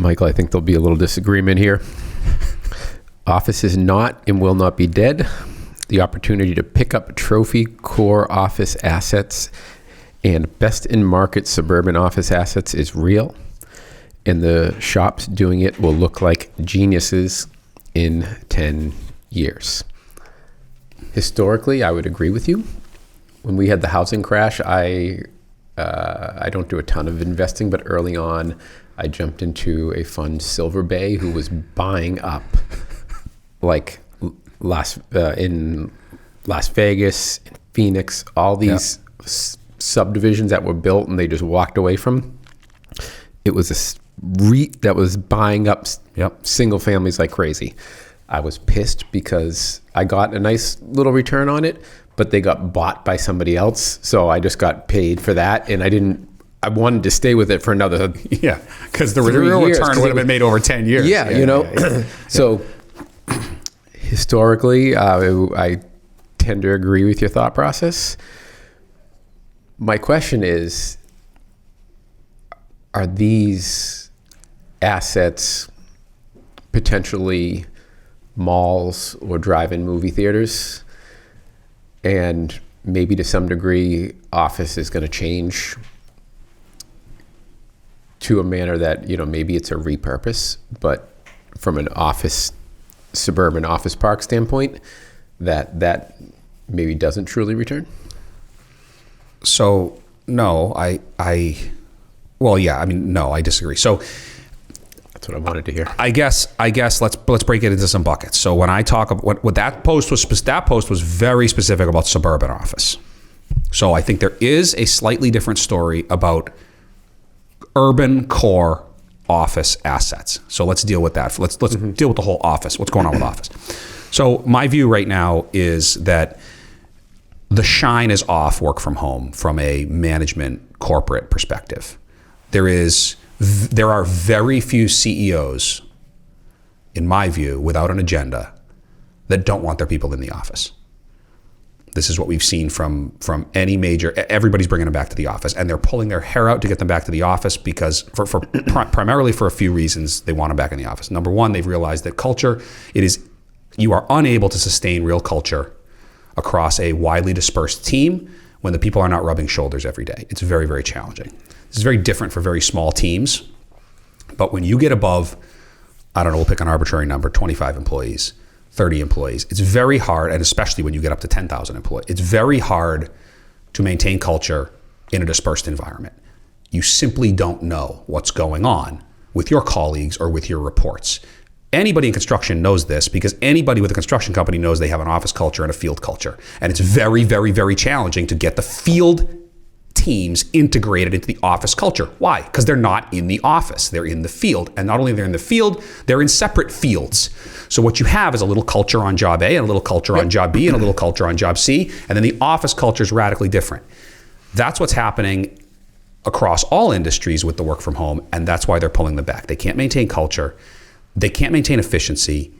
Michael, I think there'll be a little disagreement here. Office is not and will not be dead. The opportunity to pick up trophy core office assets and best in market suburban office assets is real. And the shops doing it will look like geniuses in 10 years. Historically, I would agree with you. When we had the housing crash, I don't do a ton of investing, but early on, I jumped into a fund, Silver Bay, who was buying up like in Las Vegas, in Phoenix, all these subdivisions that were built and they just walked away from. It was a REIT that was buying up single families like crazy. I was pissed because I got a nice little return on it, but they got bought by somebody else. So I just got paid for that. And I wanted to stay with it for another because the real return would have been made over 10 years. So historically, I tend to agree with your thought process. My question is, are these assets potentially malls or drive-in movie theaters? And maybe to some degree, office is going to change to a manner that, maybe it's a repurpose, but from an suburban office park standpoint, that maybe doesn't truly return? So, no, I disagree. So that's what I wanted to hear. I guess let's break it into some buckets. So when I talk about what that post was very specific about suburban office. So I think there is a slightly different story about urban core office assets. So let's deal with that. Let's deal with the whole office. What's going on with office? So my view right now is that the shine is off work from home from a management corporate perspective. There are very few CEOs, in my view, without an agenda, that don't want their people in the office. This is what we've seen from any major. Everybody's bringing them back to the office, and they're pulling their hair out to get them back to the office because, primarily for a few reasons, they want them back in the office. Number one, they've realized that culture, you are unable to sustain real culture across a widely dispersed team when the people are not rubbing shoulders every day. It's very, very challenging. This is very different for very small teams. But when you get above, I don't know, we'll pick an arbitrary number, 25 employees, 30 employees, it's very hard, and especially when you get up to 10,000 employees, it's very hard to maintain culture in a dispersed environment. You simply don't know what's going on with your colleagues or with your reports. Anybody in construction knows this because anybody with a construction company knows they have an office culture and a field culture. And it's very, very, very challenging to get the field teams integrated into the office culture. Why? Because they're not in the office, they're in the field. And not only they're in the field, they're in separate fields. So what you have is a little culture on job A and a little culture on job B and a little culture on job C. And then the office culture is radically different. That's what's happening across all industries with the work from home. And that's why they're pulling them back. They can't maintain culture. They can't maintain efficiency.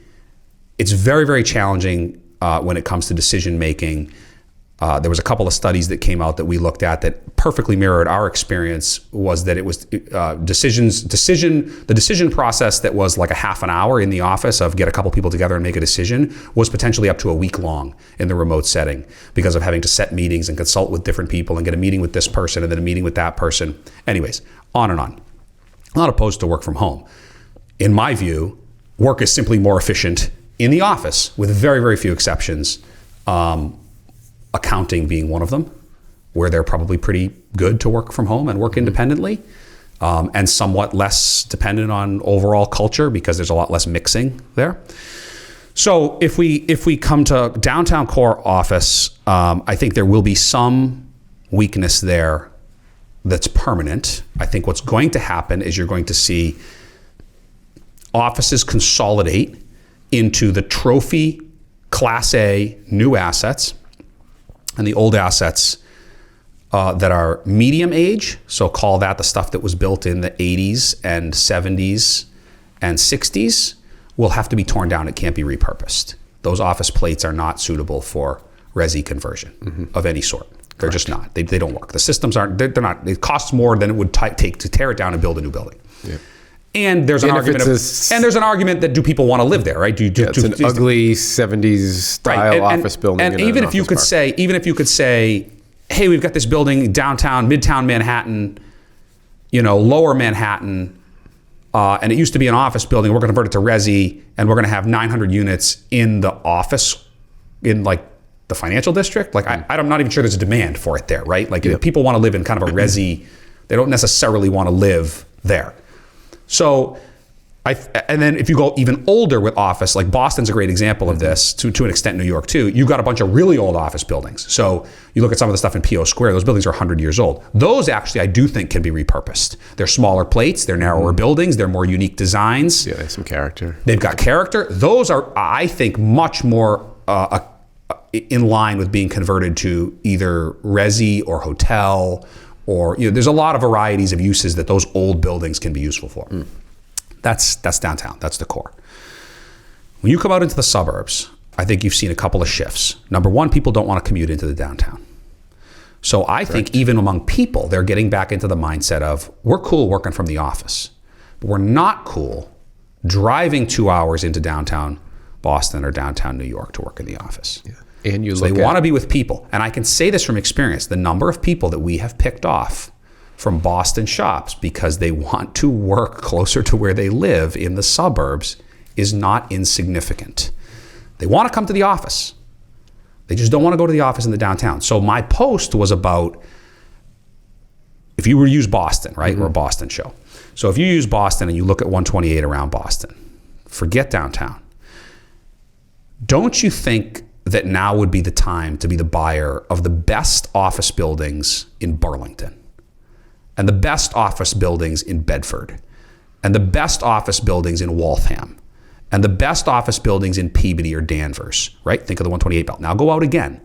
It's very, very challenging when it comes to decision making. There was a couple of studies that came out that we looked at that perfectly mirrored our experience. Was that it was the decision process that was like a half an hour in the office of get a couple people together and make a decision was potentially up to a week long in the remote setting because of having to set meetings and consult with different people and get a meeting with this person and then a meeting with that person. Anyways, on and on. I'm not opposed to work from home. In my view, work is simply more efficient in the office with very, very few exceptions. Accounting being one of them, where they're probably pretty good to work from home and work independently, and somewhat less dependent on overall culture because there's a lot less mixing there. So if we come to downtown core office, I think there will be some weakness there that's permanent. I think what's going to happen is you're going to see offices consolidate into the trophy Class A new assets and the old assets that are medium age. So call that the stuff that was built in the 80s and 70s and 60s will have to be torn down. It can't be repurposed. Those office plates are not suitable for resi conversion of any sort. They're just not. They don't work. The systems aren't, they're not. It costs more than it would take to tear it down and build a new building. Yeah. And there's an And if argument, it's and there's an argument that do people want to live there, right? It's an ugly 70s style office building. And even if you could say, hey, we've got this building downtown, midtown Manhattan, lower Manhattan, and it used to be an office building. We're going to convert it to resi, and we're going to have 900 units in the office, in like the financial district. Like I'm not even sure there's a demand for it there, right? Like if people want to live in kind of a resi, they don't necessarily want to live there. So, and then if you go even older with office, like Boston's a great example of this, to an extent New York too, you've got a bunch of really old office buildings. So you look at some of the stuff in PO Square, those buildings are 100 years old. Those actually I do think can be repurposed. They're smaller plates, they're narrower buildings, they're more unique designs. Yeah, they have some character. They've got character. Those are, I think, much more in line with being converted to either resi or hotel, or there's a lot of varieties of uses that those old buildings can be useful for. That's downtown. That's the core. When you come out into the suburbs, I think you've seen a couple of shifts. Number one, people don't want to commute into the downtown. So I think even among people, they're getting back into the mindset of, we're cool working from the office, but we're not cool driving 2 hours into downtown Boston or downtown New York to work in the office. Yeah. And so they want to be with people. And I can say this from experience, the number of people that we have picked off from Boston shops because they want to work closer to where they live in the suburbs is not insignificant. They want to come to the office. They just don't want to go to the office in the downtown. So my post was about, if you were to use Boston, right? We're a Boston show. So if you use Boston and you look at 128 around Boston, forget downtown. Don't you think that now would be the time to be the buyer of the best office buildings in Burlington, and the best office buildings in Bedford, and the best office buildings in Waltham, and the best office buildings in Peabody or Danvers, right? Think of the 128 belt. Now go out again.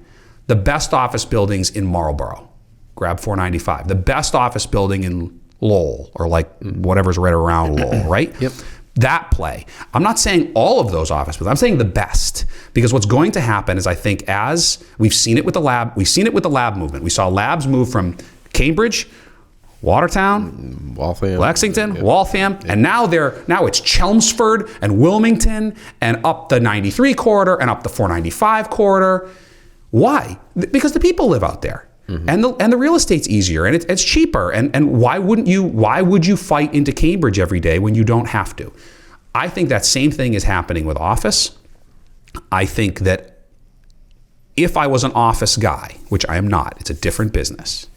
The best office buildings in Marlborough, grab 495. The best office building in Lowell, or like whatever's right around Lowell, right? Yep. That play. I'm not saying all of those office buildings. I'm saying the best, because what's going to happen is, I think, as we've seen it with the lab movement. We saw labs move from Cambridge, Watertown, Waltham, Lexington, Waltham, and now it's Chelmsford and Wilmington and up the 93 corridor and up the 495 corridor. Why? Because the people live out there. And the real estate's easier and it's cheaper. And why would you fight into Cambridge every day when you don't have to? I think that same thing is happening with office. I think that if I was an office guy, which I am not, it's a different business,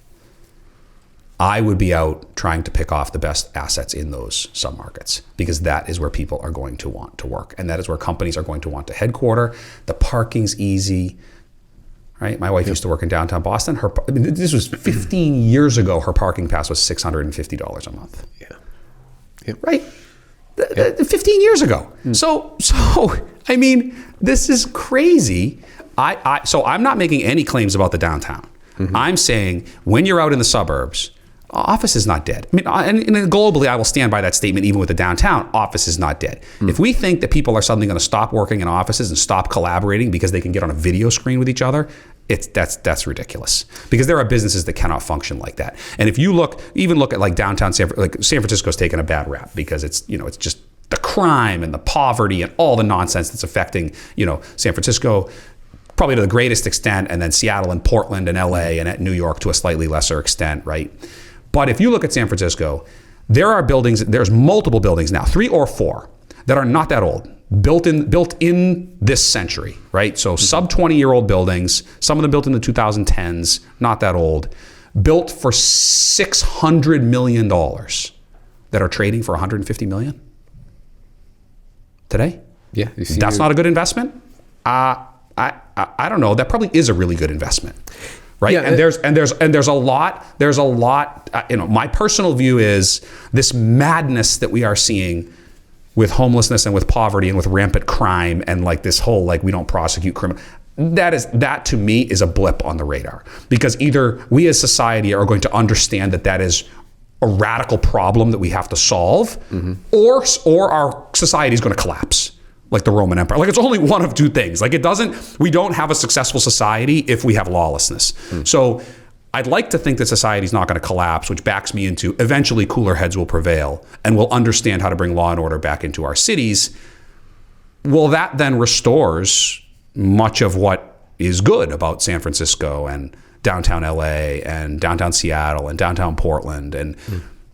I would be out trying to pick off the best assets in those submarkets, because that is where people are going to want to work. And that is where companies are going to want to headquarter. The parking's easy. Right, my wife used to work in downtown Boston. This was 15 years ago. Her parking pass was $650 a month. Yeah. Yep. Right, 15 years ago. So I mean, this is crazy. So I'm not making any claims about the downtown. I'm saying when you're out in the suburbs, office is not dead. I mean, and globally, I will stand by that statement. Even with the downtown, office is not dead. If we think that people are suddenly going to stop working in offices and stop collaborating because they can get on a video screen with each other, that's ridiculous. Because there are businesses that cannot function like that. And if you look at like downtown San Francisco's taken a bad rap because it's just the crime and the poverty and all the nonsense that's affecting San Francisco, probably to the greatest extent, and then Seattle and Portland and LA and at New York to a slightly lesser extent, right? But if you look at San Francisco, there's multiple buildings now, 3 or 4, that are not that old, built in this century, right? So sub 20-year-old buildings, some of them built in the 2010s, not that old, built for $600 million that are trading for $150 million today. Yeah, that's not a good investment. I don't know. That probably is a really good investment. Right. Yeah, and there's a lot, my personal view is this madness that we are seeing with homelessness and with poverty and with rampant crime and like this whole, like, we don't prosecute criminal. That to me is a blip on the radar, because either we as society are going to understand that is a radical problem that we have to solve, or our society is going to collapse. Like the Roman Empire. Like, it's only one of two things. Like, we don't have a successful society if we have lawlessness. So I'd like to think that society's not going to collapse, which backs me into eventually cooler heads will prevail and we'll understand how to bring law and order back into our cities. Well, that then restores much of what is good about San Francisco and downtown LA and downtown Seattle and downtown Portland and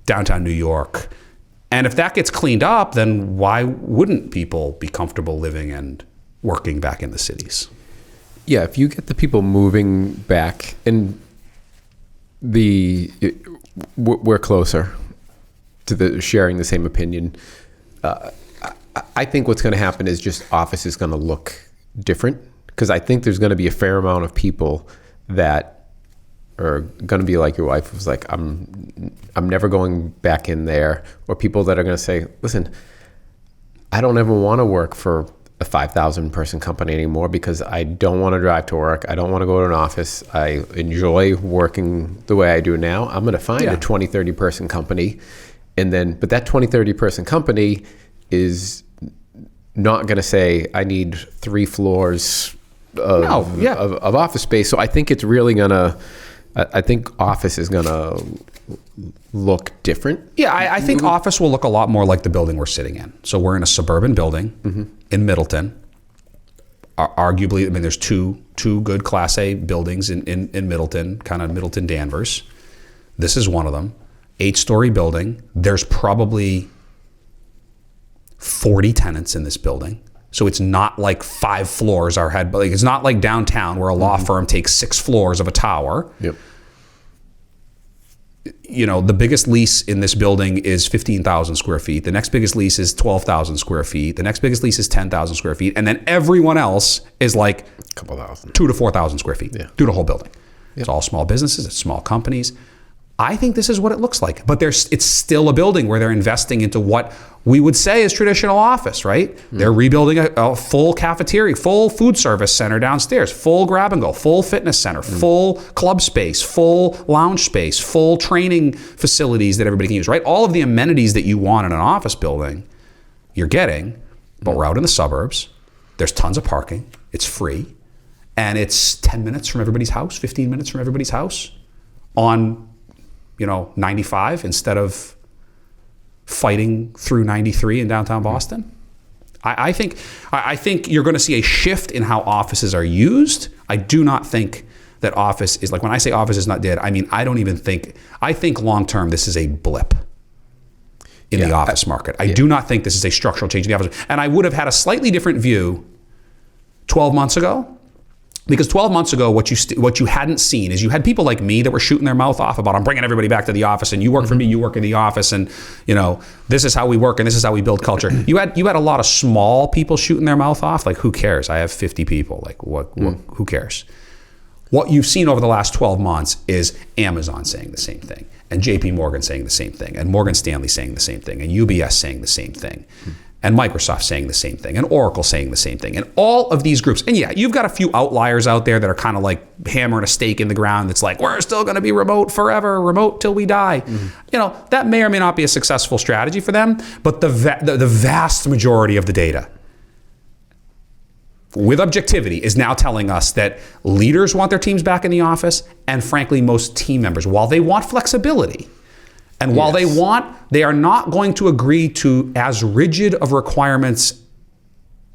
downtown New York. And if that gets cleaned up, then why wouldn't people be comfortable living and working back in the cities? Yeah, if you get the people moving back, and we're closer to the sharing the same opinion. I think what's going to happen is just office is going to look different, because I think there's going to be a fair amount of people that are going to be like your wife was like, I'm never going back in there, or people that are going to say, listen, I don't ever want to work for a 5,000 person company anymore because I don't want to drive to work. I don't want to go to an office. I enjoy working the way I do now. I'm going to find a 20, 30 person company. But that 20, 30 person company is not going to say, I need 3 floors of office space. So I think it's really going to, I think office is going to look different. Yeah, I think office will look a lot more like the building we're sitting in. So we're in a suburban building in Middleton. Arguably, I mean, there's two good Class A buildings in Middleton, kind of Middleton Danvers. This is one of them. 8-story building. There's probably 40 tenants in this building. So it's not like 5 floors are had, but like, it's not like downtown where a law firm takes 6 floors of a tower. Yep. You know, the biggest lease in this building is 15,000 square feet. The next biggest lease is 12,000 square feet. The next biggest lease is 10,000 square feet. And then everyone else is like a couple thousand, 2,000 to 4,000 square feet through the whole building. Yep. It's all small businesses. It's small companies. I think this is what it looks like, but it's still a building where they're investing into what we would say is traditional office, right? They're rebuilding a full cafeteria, full food service center downstairs, full grab and go, full fitness center, full club space, full lounge space, full training facilities that everybody can use, right? All of the amenities that you want in an office building, you're getting, but we're out in the suburbs. There's tons of parking. It's free. And it's 10 minutes from everybody's house, 15 minutes from everybody's house on 95 instead of fighting through 93 in downtown Boston. I think you're going to see a shift in how offices are used. I do not think that office is, like, when I say office is not dead, I mean, I think long term this is a blip in the office market. I do not think this is a structural change in the office. And I would have had a slightly different view 12 months ago. Because 12 months ago, what you hadn't seen is you had people like me that were shooting their mouth off about, I'm bringing everybody back to the office, and you work for me, you work in the office, and this is how we work and this is how we build culture. You had a lot of small people shooting their mouth off, like, who cares? I have 50 people, like, what who cares? What you've seen over the last 12 months is Amazon saying the same thing, and JP Morgan saying the same thing, and Morgan Stanley saying the same thing, and UBS saying the same thing. And Microsoft saying the same thing, and Oracle saying the same thing, and all of these groups. And you've got a few outliers out there that are kind of like hammering a stake in the ground that's like, we're still going to be remote forever, remote till we die. That may or may not be a successful strategy for them, but the vast majority of the data, with objectivity, is now telling us that leaders want their teams back in the office, and frankly, most team members, while they want flexibility, and while they are not going to agree to as rigid of requirements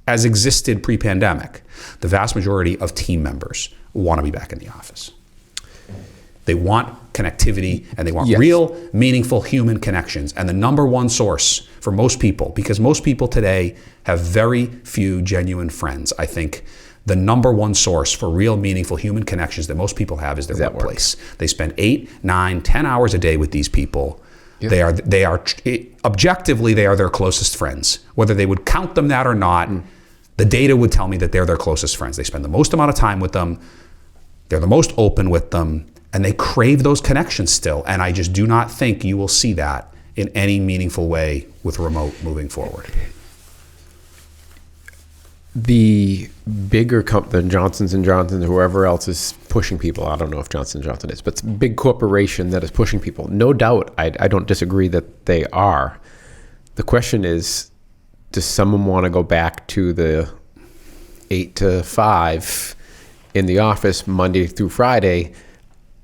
as existed pre-pandemic, the vast majority of team members want to be back in the office. They want connectivity, and they want real, meaningful human connections. And the number one source for most people, because most people today have very few genuine friends, I think the number one source for real, meaningful human connections that most people have is their workplace. They spend 8, 9, 10 hours a day with these people. Yep. They are objectively, they are their closest friends. Whether they would count them that or not, the data would tell me that they're their closest friends. They spend the most amount of time with them. They're the most open with them, and they crave those connections still. And I just do not think you will see that in any meaningful way with remote moving forward. The bigger company, Johnson's & Johnson, whoever else is pushing people, I don't know if Johnson & Johnson is, but it's a big corporation that is pushing people. No doubt, I don't disagree that they are. The question is, does someone want to go back to the 8 to 5 in the office Monday through Friday?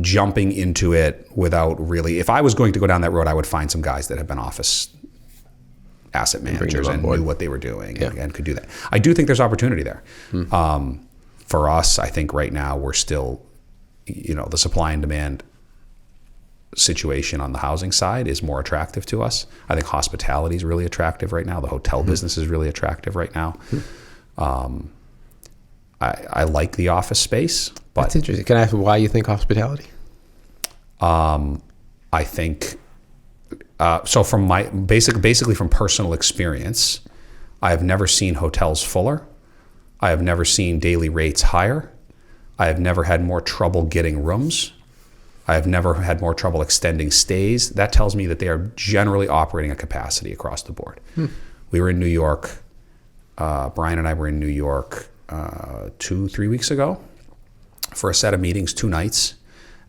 jumping into it without really, if I was going to go down that road, I would find some guys that have been office asset managers and knew what they were doing and could do that. I do think there's opportunity there. For us, I think right now we're still, the supply and demand situation on the housing side is more attractive to us. I think hospitality is really attractive right now. The hotel business is really attractive right now. I like the office space, but that's interesting. Can I ask why you think hospitality? I think so. From my basically from personal experience, I have never seen hotels fuller. I have never seen daily rates higher. I have never had more trouble getting rooms. I have never had more trouble extending stays. That tells me that they are generally operating at capacity across the board. We were in New York. Brian and I were in New York 2-3 weeks ago for a set of meetings, 2 nights.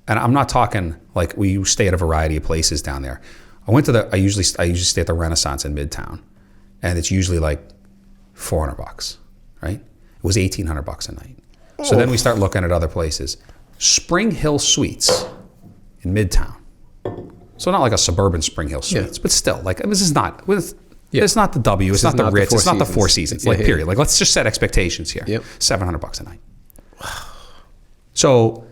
And I'm not talking like we stay at a variety of places down there. I usually stay at the Renaissance in Midtown, and it's usually like $400, right? It was $1,800 a night. So then we start looking at other places. Spring Hill Suites in Midtown. So not like a suburban Spring Hill Suites, but still, like this is not. It's not the W. It's not the Ritz. It's not the Four Seasons. Period. Like let's just set expectations here. $700 a night. So,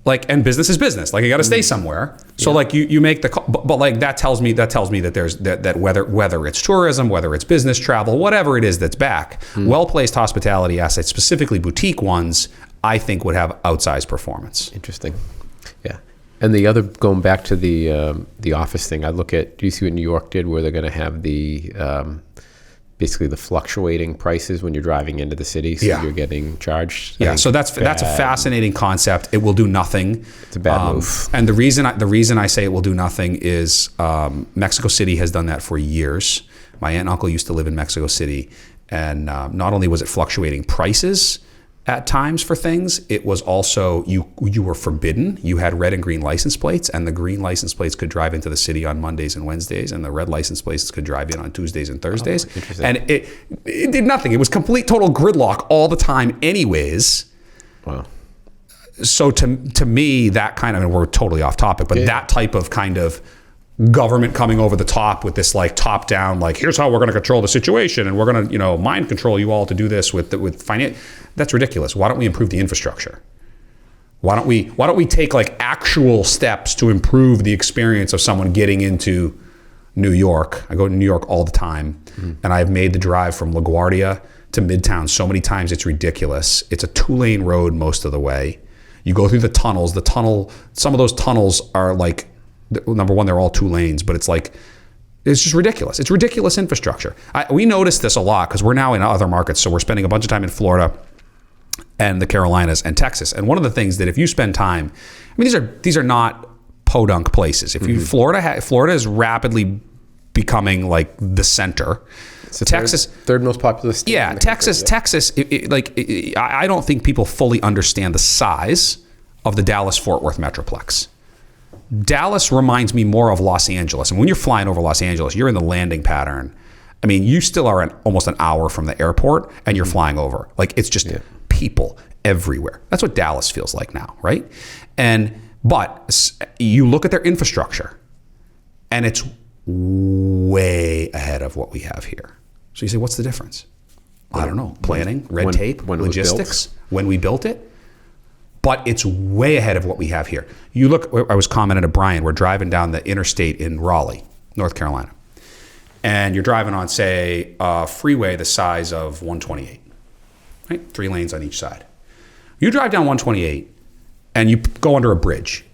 and business is business. Like you got to stay somewhere. So like you make the call, but like that tells me that there's that whether it's tourism, whether it's business travel, whatever it is that's back, well-placed hospitality assets, specifically boutique ones, I think would have outsized performance. Interesting. Yeah. And the other, going back to the office thing, I look at, do you see what New York did where they're going to have the basically the fluctuating prices when you're driving into the city, so you're getting charged? So that's a fascinating concept. It will do nothing. It's a bad move. And the reason I say it will do nothing is Mexico City has done that for years. My aunt and uncle used to live in Mexico City, and not only was it fluctuating prices at times for things, it was also you were forbidden. You had red and green license plates, and the green license plates could drive into the city on Mondays and Wednesdays, and the red license plates could drive in on Tuesdays and Thursdays. And it did nothing. It was complete total gridlock all the time anyways. Wow. So to me, that kind of, and we're totally off topic, but that type of kind of government coming over the top with this like top down, like here's how we're going to control the situation, and we're going to mind control you all to do this with finance. That's ridiculous. Why don't we improve the infrastructure? Why don't we take like actual steps to improve the experience of someone getting into New York? I go to New York all the time, and I've made the drive from LaGuardia to Midtown so many times it's ridiculous. It's a 2-lane road most of the way. You go through the tunnels. Some of those tunnels are like, number one, they're all 2 lanes, but it's just ridiculous. It's ridiculous infrastructure. We notice this a lot because we're now in other markets. So we're spending a bunch of time in Florida and the Carolinas and Texas. And one of the things that if you spend time, I mean, these are not podunk places. If you Florida is rapidly becoming like the center. It's the Texas third most populous state. Yeah, Texas. I don't think people fully understand the size of the Dallas-Fort Worth Metroplex. Dallas reminds me more of Los Angeles. And when you're flying over Los Angeles, you're in the landing pattern. I mean, you still are almost an hour from the airport and you're flying over. Like it's just people everywhere. That's what Dallas feels like now, right? But you look at their infrastructure and it's way ahead of what we have here. So you say, what's the difference? I don't know. Planning, red tape, logistics, when we built it. But it's way ahead of what we have here. You look, I was commenting to Brian, we're driving down the interstate in Raleigh, North Carolina. And you're driving on, say, a freeway the size of 128, right? 3 lanes on each side. You drive down 128 and you go under a bridge.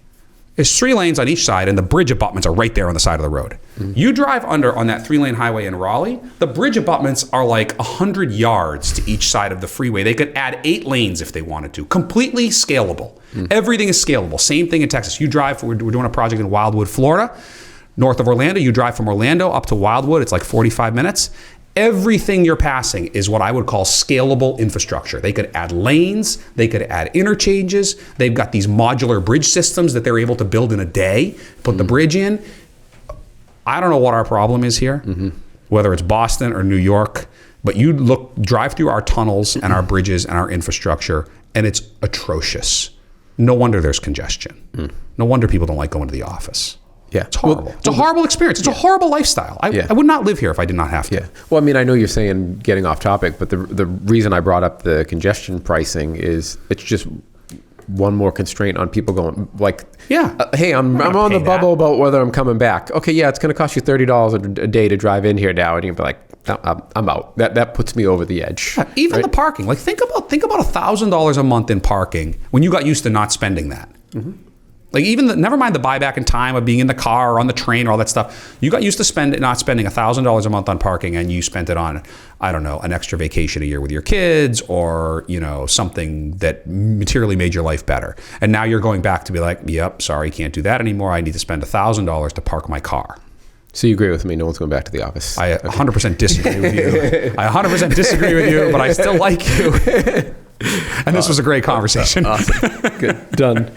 There's 3 lanes on each side and the bridge abutments are right there on the side of the road. You drive under on that 3-lane highway in Raleigh, the bridge abutments are like 100 yards to each side of the freeway. They could add 8 lanes if they wanted to. Completely scalable. Everything is scalable. Same thing in Texas. You drive, we're doing a project in Wildwood, Florida, north of Orlando. You drive from Orlando up to Wildwood. It's like 45 minutes. Everything you're passing is what I would call scalable infrastructure. They could add lanes, they could add interchanges. They've got these modular bridge systems that they're able to build in a day, put the bridge in. I don't know what our problem is here, whether it's Boston or New York, but you drive through our tunnels and our bridges and our infrastructure, and it's atrocious. no wonder there's congestion. No wonder people don't like going to the office. Yeah. It's horrible. It's a horrible experience. It's a horrible lifestyle. I would not live here if I did not have to. Yeah. Well, I mean, I know you're saying getting off topic, but the reason I brought up the congestion pricing is it's just one more constraint on people going like, hey, I'm on the bubble about whether I'm coming back. Okay, yeah, it's going to cost you $30 a day to drive in here now, and you'll be like, I'm out. That puts me over the edge. Yeah, even the parking. Like think about $1,000 a month in parking when you got used to not spending that. Like even never mind the buyback in time of being in the car or on the train or all that stuff. You got used to not spending $1,000 a month on parking, and you spent it on, I don't know, an extra vacation a year with your kids, or something that materially made your life better. And now you're going back to be like, yep, sorry, can't do that anymore. I need to spend $1,000 to park my car. So you agree with me? No one's going back to the office. I 100% disagree with you. I 100% disagree with you, but I still like you. And this was a great conversation. Awesome. Good. Done.